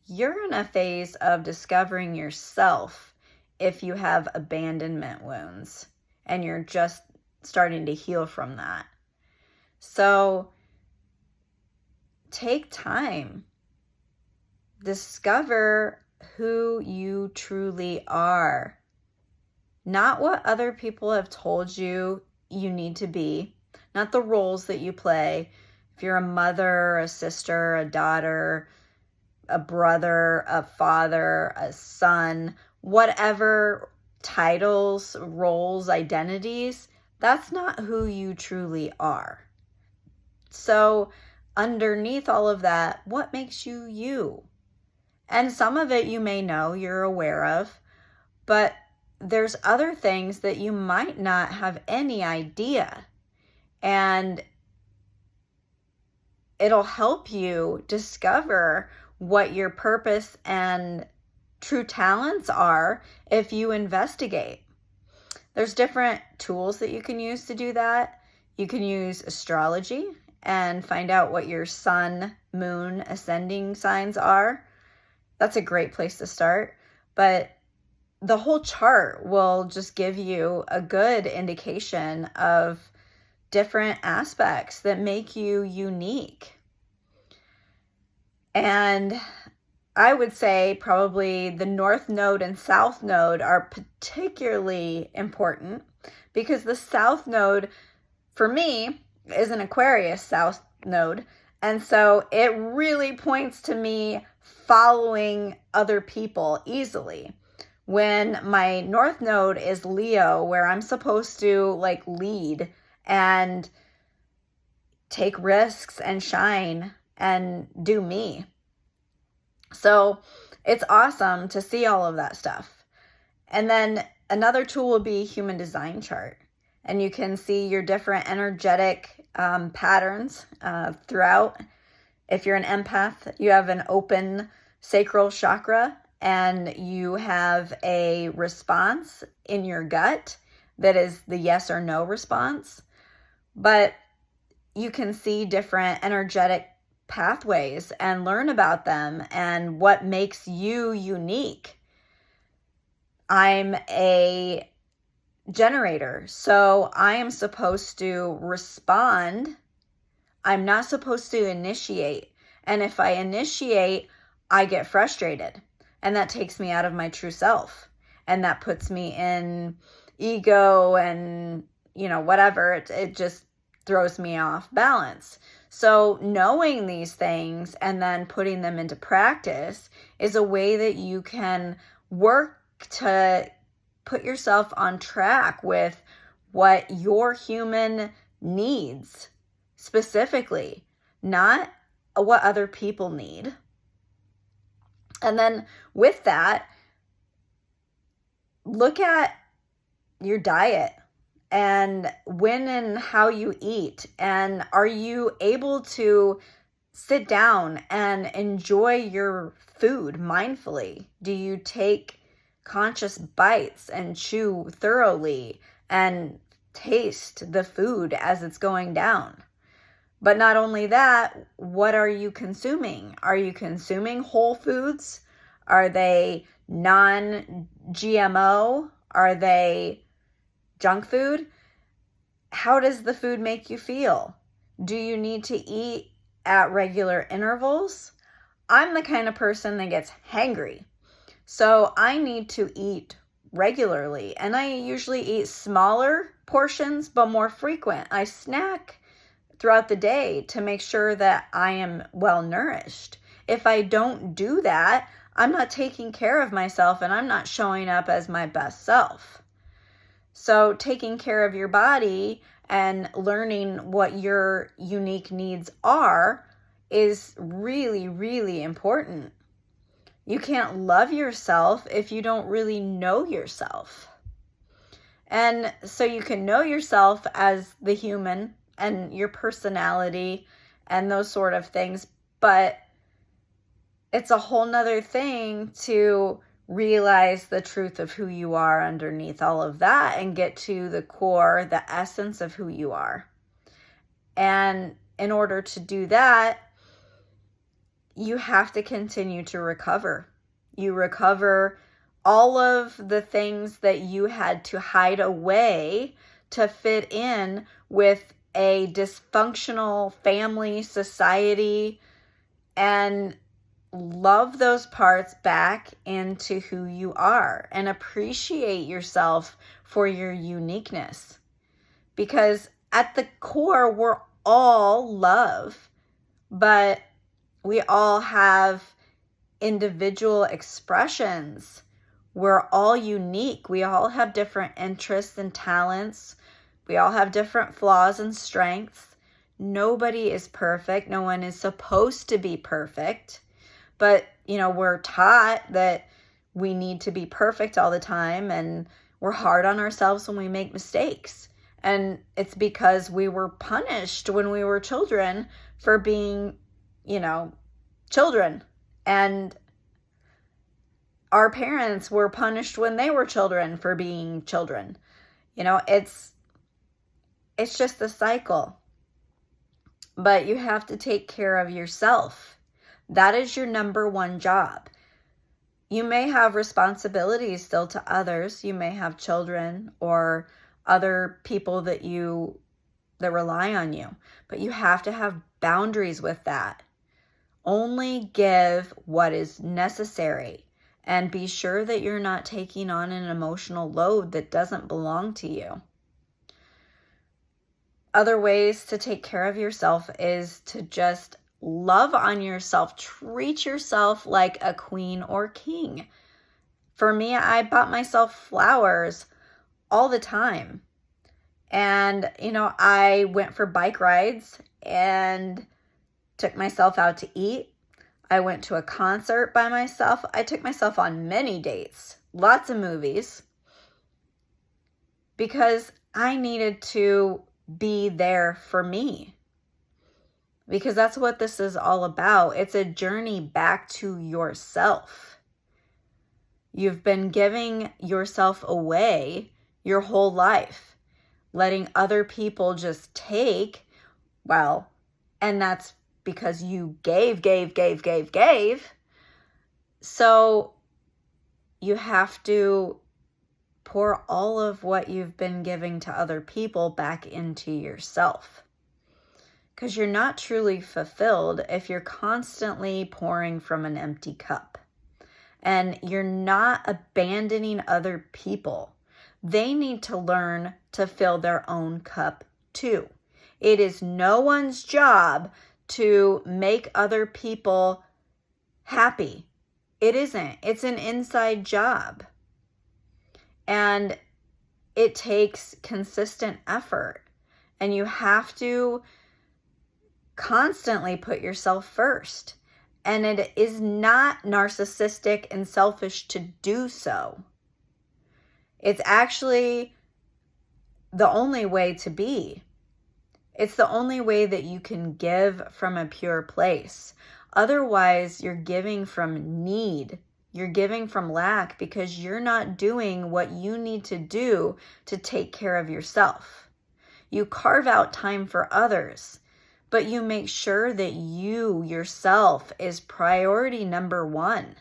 you're in a phase of discovering yourself if you have abandonment wounds and you're just starting to heal from that. So take time. Discover who you truly are. Not what other people have told you you need to be, not the roles that you play. If you're a mother, a sister, a daughter, a brother, a father, a son, whatever titles, roles, identities, that's not who you truly are. So underneath all of that, what makes you you? And some of it you may know, you're aware of, but there's other things that you might not have any idea. And it'll help you discover what your purpose and true talents are if you investigate. There's different tools that you can use to do that. You can use astrology and find out what your sun, moon, ascending signs are. That's a great place to start. But the whole chart will just give you a good indication of different aspects that make you unique. And I would say probably the North Node and South Node are particularly important because the South Node, for me, is an Aquarius South Node. And so it really points to me following other people easily. When my North Node is Leo, where I'm supposed to lead and take risks and shine and do me. So it's awesome to see all of that stuff. And then another tool will be Human Design Chart. And you can see your different energetic patterns throughout. If you're an empath, you have an open sacral chakra and you have a response in your gut that is the yes or no response. But you can see different energetic pathways and learn about them and what makes you unique. I'm a generator, so I am supposed to respond. I'm not supposed to initiate. And if I initiate, I get frustrated. And that takes me out of my true self. And that puts me in ego and, whatever. It just throws me off balance. So knowing these things and then putting them into practice is a way that you can work to put yourself on track with what your human needs specifically, not what other people need. And then with that, look at your diet and when and how you eat. And are you able to sit down and enjoy your food mindfully? Do you take conscious bites and chew thoroughly and taste the food as it's going down? But not only that, what are you consuming? Are you consuming whole foods? Are they non-GMO? Are they junk food? How does the food make you feel? Do you need to eat at regular intervals? I'm the kind of person that gets hangry. So I need to eat regularly. And I usually eat smaller portions, but more frequent. I snack throughout the day to make sure that I am well nourished. If I don't do that, I'm not taking care of myself and I'm not showing up as my best self. So taking care of your body and learning what your unique needs are is really, really important. You can't love yourself if you don't really know yourself. And so you can know yourself as the human and your personality and those sort of things, but it's a whole nother thing to realize the truth of who you are underneath all of that and get to the core, the essence of who you are. And in order to do that, you have to continue to recover. You recover all of the things that you had to hide away to fit in with a dysfunctional family, society, and love those parts back into who you are and appreciate yourself for your uniqueness. Because at the core, we're all love, but we all have individual expressions. We're all unique. We all have different interests and talents. We all have different flaws and strengths. Nobody is perfect. No one is supposed to be perfect. But, we're taught that we need to be perfect all the time, and we're hard on ourselves when we make mistakes. And it's because we were punished when we were children for being, children. And our parents were punished when they were children for being children. It's just a cycle. But you have to take care of yourself. That is your number one job. You may have responsibilities still to others. You may have children or other people that rely on you. But you have to have boundaries with that. Only give what is necessary, and be sure that you're not taking on an emotional load that doesn't belong to you. Other ways to take care of yourself is to just love on yourself. Treat yourself like a queen or king. For me, I bought myself flowers all the time. And, I went for bike rides and took myself out to eat. I went to a concert by myself. I took myself on many dates, lots of movies, because I needed to be there for me. Because that's what this is all about. It's a journey back to yourself. You've been giving yourself away your whole life, letting other people just take, and that's because you gave. So you have to pour all of what you've been giving to other people back into yourself. Because you're not truly fulfilled if you're constantly pouring from an empty cup. And you're not abandoning other people. They need to learn to fill their own cup too. It is no one's job to make other people happy. It isn't. It's an inside job. And it takes consistent effort. And you have to constantly put yourself first. And it is not narcissistic and selfish to do so. It's actually the only way to be. It's the only way that you can give from a pure place. Otherwise, you're giving from need. You're giving from lack because you're not doing what you need to do to take care of yourself. You carve out time for others, but you make sure that you yourself is priority number one.